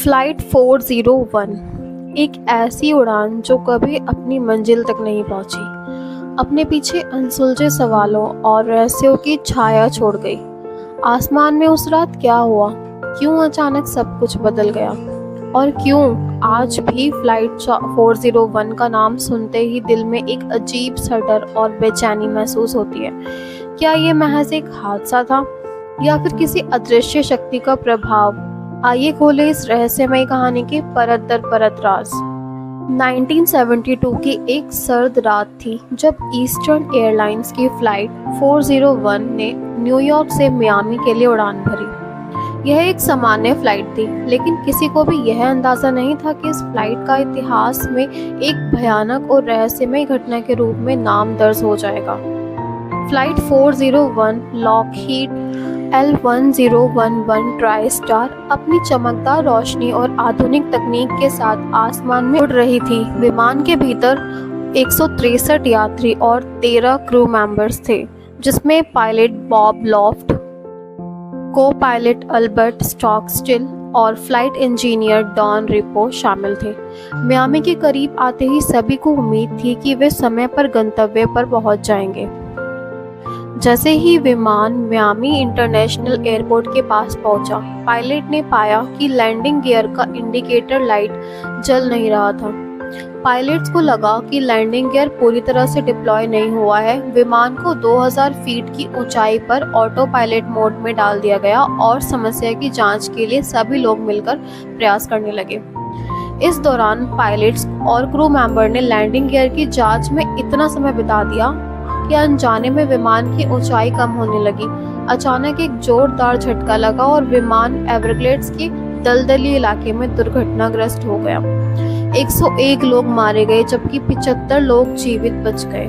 Flight 401 एक ऐसी उड़ान जो कभी अपनी मंजिल तक नहीं पहुंची, अपने पीछे अनसुलझे सवालों और रहस्यों की छाया छोड़ गई। आसमान में उस रात क्या हुआ, क्यों अचानक सब कुछ बदल गया और क्यों आज भी फ्लाइट 401 का नाम सुनते ही दिल में एक अजीब सा डर और बेचैनी महसूस होती है। क्या ये महज एक हादसा था या फिर किसी अदृश्य शक्ति का प्रभाव? आइए खोले इस रहस्यमयी कहानी के परत दर परत राज। 1972 की एक सर्द रात थी जब ईस्टर्न एयरलाइंस की फ्लाइट 401 ने न्यूयॉर्क से मियामी के लिए उड़ान भरी। यह एक सामान्य फ्लाइट थी, लेकिन किसी को भी यह अंदाजा नहीं था कि इस फ्लाइट का इतिहास में एक भयानक और रहस्यमय घटना के रूप में नाम दर्ज हो जाएगा। Flight 401 Lockheed L1011 try star अपनी चमकदार रोशनी और आधुनिक तकनीक के साथ आसमान में उड़ रही थी। विमान के भीतर 163 यात्री और 13 क्रू मेंबर्स थे, जिसमें पायलट बॉब लॉफ्ट, को पायलट अल्बर्ट स्टॉकस्टिल और फ्लाइट इंजीनियर डॉन रिपो शामिल थे। मियामी के करीब आते ही सभी को उम्मीद थी कि वे समय पर गंतव्य पर पहुंच जाएंगे। जैसे ही विमान मियामी इंटरनेशनल एयरपोर्ट के पास पहुंचा, पायलट ने पाया कि लैंडिंग गियर का इंडिकेटर लाइट जल नहीं रहा था। पायलट्स को लगा कि लैंडिंग गियर पूरी तरह से डिप्लॉय नहीं हुआ है। विमान को 2000 फीट की ऊंचाई पर ऑटो पायलट मोड में डाल दिया गया और समस्या की जांच के लिए सभी लोग मिलकर प्रयास करने लगे। इस दौरान पायलट्स और क्रू मेंबर ने लैंडिंग गियर की जांच में इतना समय बिता दिया कि अनजाने में विमान की ऊंचाई कम होने लगी। अचानक एक जोरदार झटका लगा और विमान एवरग्लेड्स के दलदली इलाके में दुर्घटनाग्रस्त हो गया। 101 लोग मारे गए जबकि 75 लोग जीवित बच गए।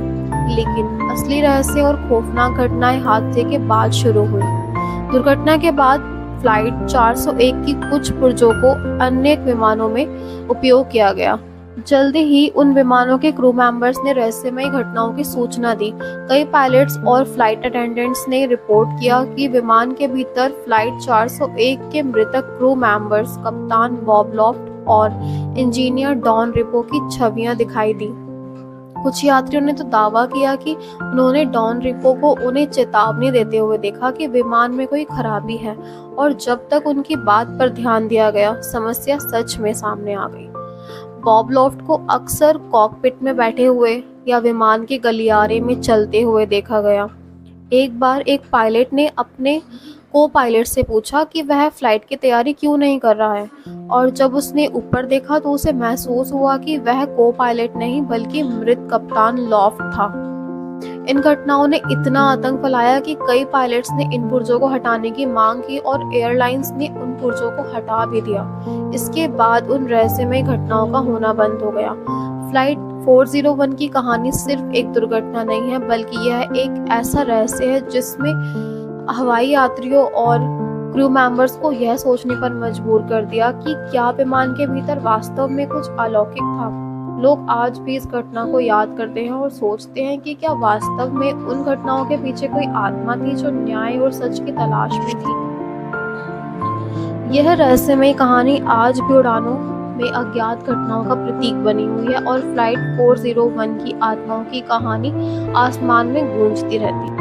लेकिन असली रहस्य और खौफनाक घटनाएं हादसे के बाद शुरू हुई। दुर्घटना के बाद फ्लाइट 401 की कुछ पुर्जों को अन्य विमानों में उपयोग किया गया। जल्दी ही उन विमानों के क्रू मेंबर्स ने रहस्यमयी घटनाओं की सूचना दी। कई पायलट्स और फ्लाइट अटेंडेंट्स ने रिपोर्ट किया कि विमान के भीतर फ्लाइट 401 के मृतक क्रू मेंबर्स कप्तान बॉब लॉफ्ट और इंजीनियर डॉन रिपो की छवियां दिखाई दी। कुछ यात्रियों ने तो दावा किया कि उन्होंने डॉन रिपो को उन्हें चेतावनी देते हुए देखा कि विमान में कोई खराबी है, और जब तक उनकी बात पर ध्यान दिया गया, समस्या सच में सामने आ गई। बॉब लॉफ्ट को अक्सर कॉकपिट में बैठे हुए या विमान के गलियारे में चलते हुए देखा गया। एक बार एक पायलट ने अपने को पायलट से पूछा कि वह फ्लाइट की तैयारी क्यों नहीं कर रहा है, और जब उसने ऊपर देखा तो उसे महसूस हुआ कि वह को पायलट नहीं बल्कि मृत कप्तान लॉफ्ट था। इन घटनाओं ने इतना आतंक फैलाया कि कई पायलट्स ने इन पुर्जों को हटाने की मांग की और एयरलाइंस ने उन पुर्जों को हटा भी दिया। इसके बाद उन रहस्यमय घटनाओं का होना बंद हो गया। फ्लाइट 401 की कहानी सिर्फ एक दुर्घटना नहीं है, बल्कि यह एक ऐसा रहस्य है जिसमें हवाई यात्रियों और क्रू मेंबर्स को यह सोचने पर मजबूर कर दिया कि क्या विमान के भीतर वास्तव में कुछ अलौकिक था। लोग आज भी इस घटना को याद करते हैं और सोचते हैं कि क्या वास्तव में उन घटनाओं के पीछे कोई आत्मा थी जो न्याय और सच की तलाश में थी। यह रहस्यमय कहानी आज भी उड़ानों में अज्ञात घटनाओं का प्रतीक बनी हुई है और फ्लाइट 401 की आत्माओं की कहानी आसमान में गूंजती रहती है।